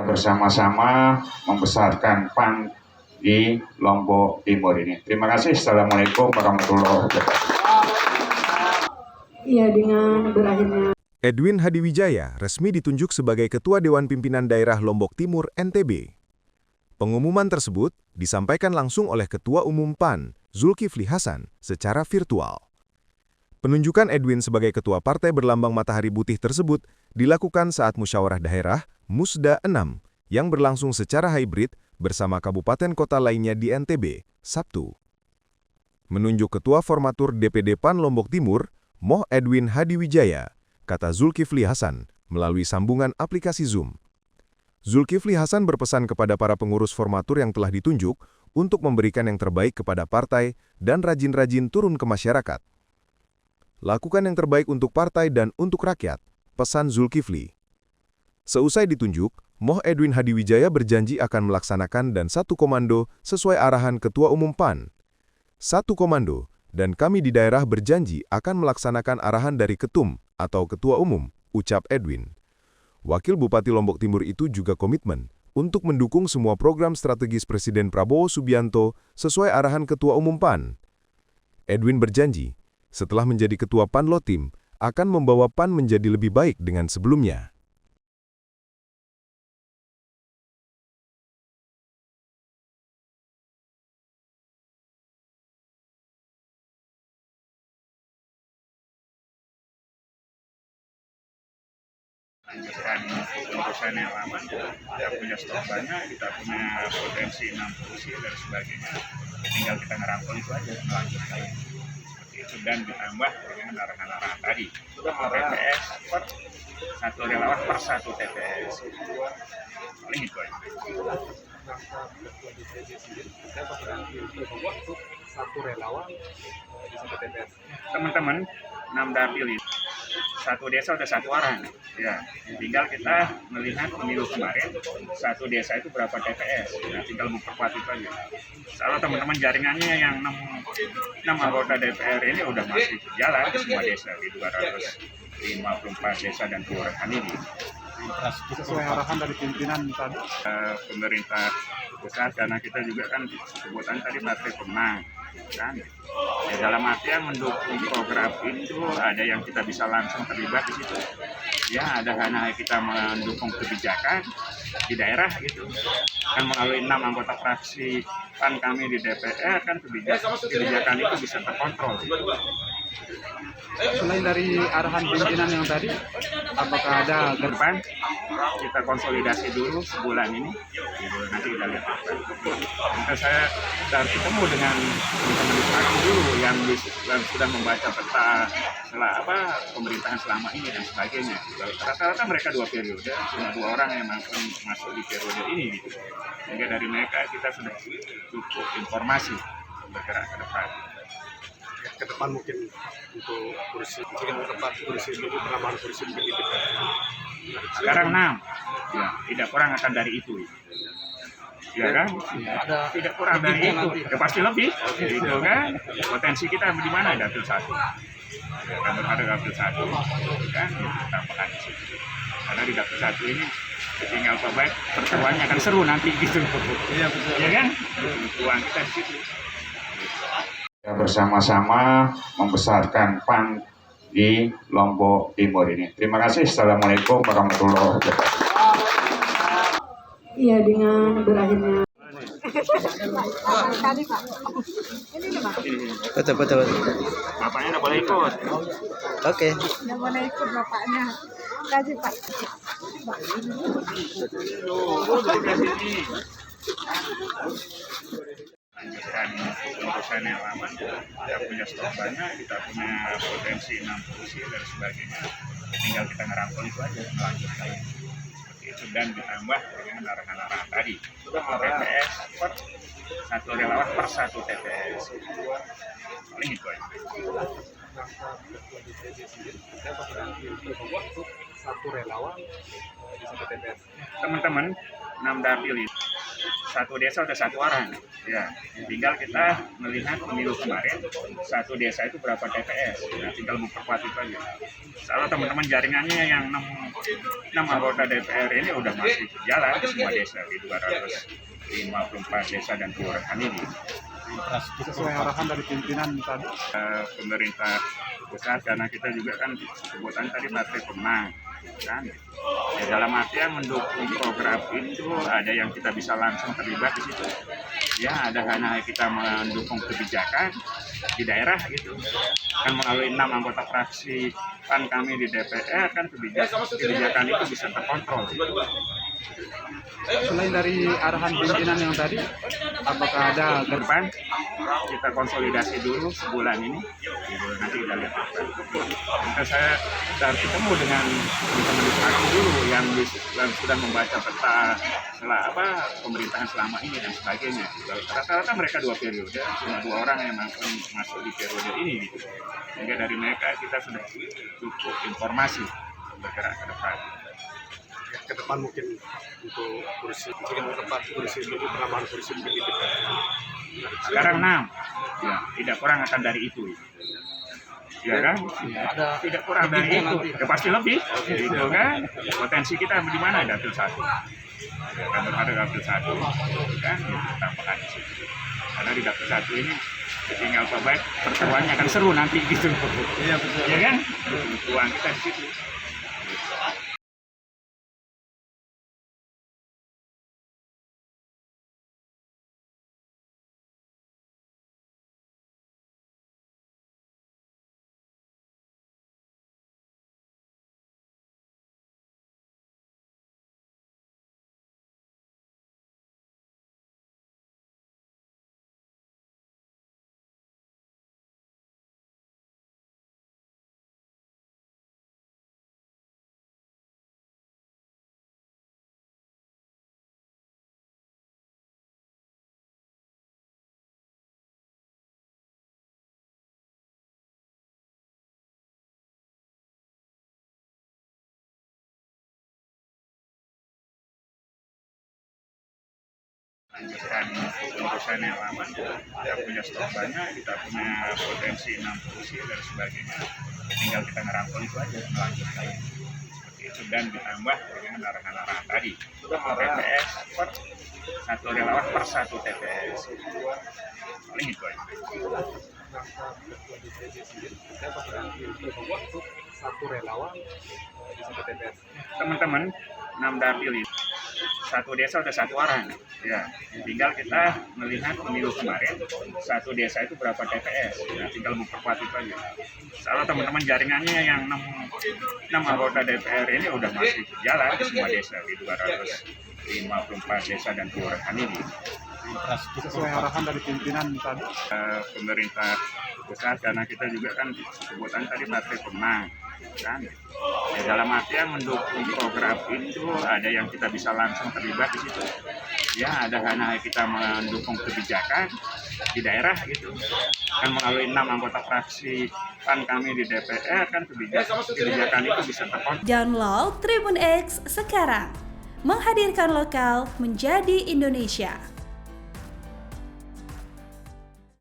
bersama-sama membesarkan PAN di Lombok Timur ini. Terima kasih. Assalamualaikum warahmatullahi wabarakatuh. Iya, dengan berakhirnya Edwin Hadiwijaya resmi ditunjuk sebagai Ketua Dewan Pimpinan Daerah Lombok Timur NTB. Pengumuman tersebut disampaikan langsung oleh Ketua Umum PAN, Zulkifli Hasan, secara virtual. Penunjukan Edwin sebagai Ketua Partai Berlambang Matahari Putih tersebut dilakukan saat musyawarah daerah Musda 6 yang berlangsung secara hibrid bersama kabupaten kota lainnya di NTB, Sabtu. Menunjuk Ketua Formatur DPD PAN Lombok Timur, Moh Edwin Hadiwijaya, kata Zulkifli Hasan melalui sambungan aplikasi Zoom. Zulkifli Hasan berpesan kepada para pengurus formatur yang telah ditunjuk untuk memberikan yang terbaik kepada partai dan rajin-rajin turun ke masyarakat. Lakukan yang terbaik untuk partai dan untuk rakyat, pesan Zulkifli. Seusai ditunjuk, Moh Edwin Hadiwijaya berjanji akan melaksanakan dan satu komando sesuai arahan Ketua Umum PAN. Satu komando, dan kami di daerah berjanji akan melaksanakan arahan dari Ketum atau Ketua Umum, ucap Edwin. Wakil Bupati Lombok Timur itu juga komitmen untuk mendukung semua program strategis Presiden Prabowo Subianto sesuai arahan Ketua Umum PAN. Edwin berjanji, setelah menjadi Ketua Panlotim, akan membawa PAN menjadi lebih baik dengan sebelumnya. Lanjutkan urusan yang lama, kita punya stok banyak, kita punya potensi 6 kursi dan sebagainya. Tinggal kita ngerangkul itu aja, melanjutkan. Itu dan ditambah dengan arahan-arahan tadi. TPS per satu relawan per satu TPS. Paling itu aja. Satu relawan di satu TPS. Teman-teman, 6 dapil itu satu desa udah satu orang. Ya, tinggal kita melihat pemilu kemarin, satu desa itu berapa TPS. Ya, tinggal memperkuat itu aja. Kalau teman-teman jaringannya yang 6 anggota DPR ini udah masih jalan ke semua desa di 254 desa dan kelurahan ini. Sesuai arahan dari pimpinan tadi. Pemerintah pusat, karena kita juga kan sebutan tadi partai pemenang. Kan? Ya, dalam artian mendukung program itu ada yang kita bisa langsung terlibat di situ. Ya, ada karena kita mendukung kebijakan di daerah gitu. Kan melalui 6 anggota fraksi PAN kami di DPR kan kebijakan itu bisa terkontrol. Selain dari arahan pimpinan yang tadi, apakah ada Ke depan kita konsolidasi dulu sebulan ini, nanti kita lihat. Nanti saya harus ketemu dengan teman-teman di fraksi dulu yang sudah membaca peta pemerintahan selama ini dan sebagainya. Rata-rata mereka 2 periode, cuma 2 orang yang masuk di periode ini gitu. Sehingga dari mereka kita sudah cukup informasi bergerak ke depan. ke depan mungkin untuk kursi, jika tempat kursi ini penambahan kursi mungkin di DPR. Sekarang 6, ya tidak kurang akan dari itu. Ya kan? Tidak kurang dari itu. Ya pasti lebih. Gitu kan? Potensi kita di mana? Dapil 1. Ya, kan ada dapil 1. Kan? Kita tambahkan di situ. Karena di dapil 1 ini tinggal pembaik pertemuannya akan seru nanti gitu. Iya betul. Ya kan? Peluang kita di situ. Bersama-sama membesarkan PAN di Lombok Timur ini. Terima kasih. Assalamualaikum warahmatullahi wabarakatuh. iya dengan berakhirnya Betul. Bapaknya udah boleh ikut. Oke. yang mana ikut bapaknya kasih Pak. Lanjutkan urusan yang lama, kita punya stok banyak, kita punya potensi 6 kursi dan sebagainya. Tinggal kita ngerangkul itu aja, melanjutkan. Itu dan ditambah dengan arahan-arahan tadi. TPS per satu relawan per satu TPS. Paling itu aja. Satu relawan di satu TPS. Teman-teman, 6 dapil itu satu desa ada satu orang. Ya, tinggal kita melihat pemilu kemarin satu desa itu berapa TPS. Ya, tinggal memperkuat itu aja. Kalau teman-teman jaringannya yang 6 anggota DPR ini udah masih jalan di semua desa di 254 desa dan kelurahan ini. Sesuai arahan dari pimpinan tadi. Pemerintah pusat, karena kita juga kan sebutan tadi partai pemenang kan, ya, dalam artian mendukung program itu ada yang kita bisa langsung terlibat di situ, ya ada hanya kita mendukung kebijakan di daerah gitu kan, melalui 6 anggota fraksi PAN kami di DPR kan, kebijakan itu bisa terkontrol. Selain dari arahan pimpinan yang tadi, apakah ada Ke depan kita konsolidasi dulu sebulan ini, nanti kita lihat. Nanti saya ketemu dengan teman-teman dulu yang sudah membaca peta pemerintahan selama ini dan sebagainya. Rata-rata mereka 2 periode, cuma 2 orang yang masuk di periode ini gitu. Sehingga dari mereka kita sudah cukup informasi bergerak ke depan. ke depan mungkin untuk kursi penambahan kursi mungkin di DPR? Sekarang 6, ya tidak kurang akan dari itu. Ya kan? Tidak kurang dari itu. Ya pasti lebih, gitu kan? Potensi kita di mana? Dapil 1. Ya, kan ada dapil 1, kan? Itu tambahan di situ. Karena di dapil 1 ini tinggal baik pertemuannya akan seru nanti gitu. Iya betul. Ya kan? Uang kita di situ. Lanjutkan urusan yang lama, kita punya stok banyak, kita punya potensi 6 kursi dan sebagainya, tinggal kita ngerangkul itu aja, melanjutkan seperti itu dan ditambah dengan arahan-arahan tadi. TPS per 1 relawan per 1 TPS, paling itu aja. Satu relawan di satu TPS. Teman-teman 6 dapil itu 1 desa ada 1 orang. Ya, tinggal kita melihat pemilu kemarin satu desa itu berapa TPS. Ya, tinggal memperkuat itu aja. Kalau teman-teman jaringannya yang 6 anggota DPR ini udah masih jalan di semua desa di 254 desa dan kelurahan ini. Sesuai arahan dari pimpinan tadi. Pemerintah pusat, karena kita juga kan sebutan tadi partai pemenang kan, ya, dalam artian mendukung program itu ada yang kita bisa langsung terlibat di situ, ya ada hanya kita mendukung kebijakan di daerah gitu kan, melalui 6 anggota fraksi PAN kami di DPR kan, kebijakan itu bisa terkontrol. Download Tribun X sekarang, menghadirkan lokal menjadi Indonesia.